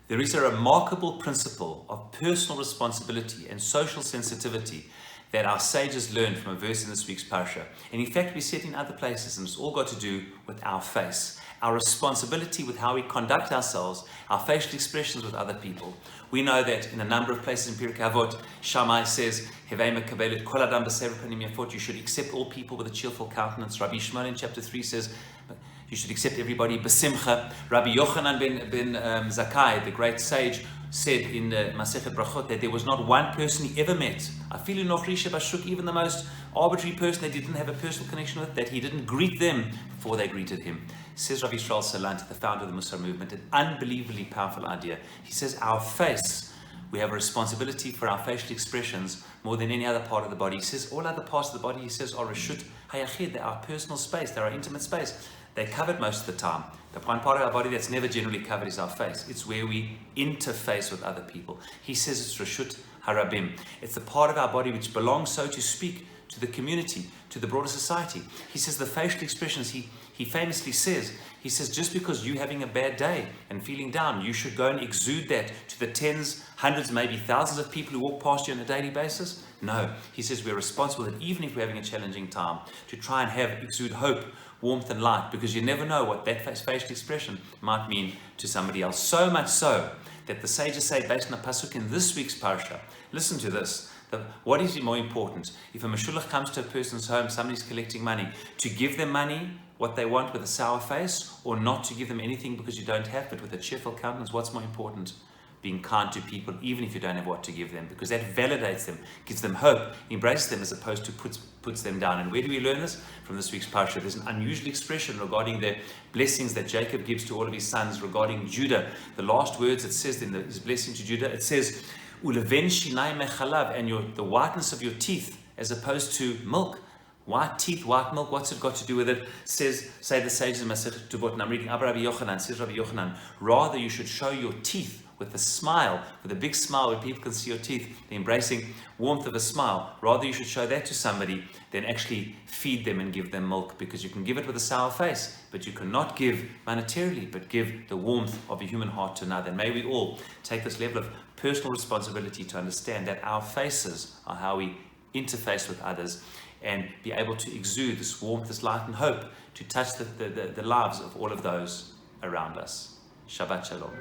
There is a remarkable principle of personal responsibility and social sensitivity that our sages learned from a verse in this week's Parasha. And in fact, we see it in other places, and it's all got to do with our face, our responsibility with how we conduct ourselves, our facial expressions with other people. We know that in a number of places in Pirkei Avot, Shammai says, you should accept all people with a cheerful countenance. Rabbi Yisrael in chapter 3 says, you should accept everybody besimcha. Rabbi Yochanan ben Zakkai, the great sage, said in the Masechet Brachot that there was not one person he ever met, even the most arbitrary person that he didn't have a personal connection with, that he didn't greet them before they greeted him. Says Rabbi Yisrael Salanter, the founder of the Mussar movement, an unbelievably powerful idea. He says our face, we have a responsibility for our facial expressions more than any other part of the body. He says all other parts of the body, he says, are reshut hayachid, they're our personal space, they're our intimate space. They're covered most of the time. The one part of our body that's never generally covered is our face. It's where we interface with other people. He says it's reshut harabim. It's the part of our body which belongs, so to speak, to the community, to the broader society. He says the facial expressions, he famously says, he says just because you're having a bad day and feeling down, you should go and exude that to the tens, hundreds, maybe thousands of people who walk past you on a daily basis. No, he says we're responsible that even if we're having a challenging time, to try and exude hope, warmth and light, because you never know what that facial expression might mean to somebody else. So much so that the sages say, based on a pasuk in this week's Parasha, listen to this, what is more important? If a meshulach comes to a person's home, somebody's collecting money, to give them money, what they want, with a sour face, or not to give them anything because you don't have, but with a cheerful countenance? What's more important? Being kind to people, even if you don't have what to give them, because that validates them, gives them hope, embraces them, as opposed to puts them down. And where do we learn this? From this week's Parasha. There's an unusual expression regarding the blessings that Jacob gives to all of his sons regarding Judah. The last words it says in his blessing to Judah, it says, "Uleven shinai mechalav," and the whiteness of your teeth, as opposed to milk. White teeth, white milk, what's it got to do with it? Say the sages in Masechet Tuvot, and I'm reading Rabbi Yochanan, says Rabbi Yochanan, rather you should show your teeth with a smile, with a big smile where people can see your teeth, the embracing warmth of a smile. Rather you should show that to somebody than actually feed them and give them milk, because you can give it with a sour face, but you cannot give monetarily, but give the warmth of a human heart to another. And may we all take this level of personal responsibility to understand that our faces are how we interface with others, and be able to exude this warmth, this light and hope to touch the lives of all of those around us. Shabbat Shalom.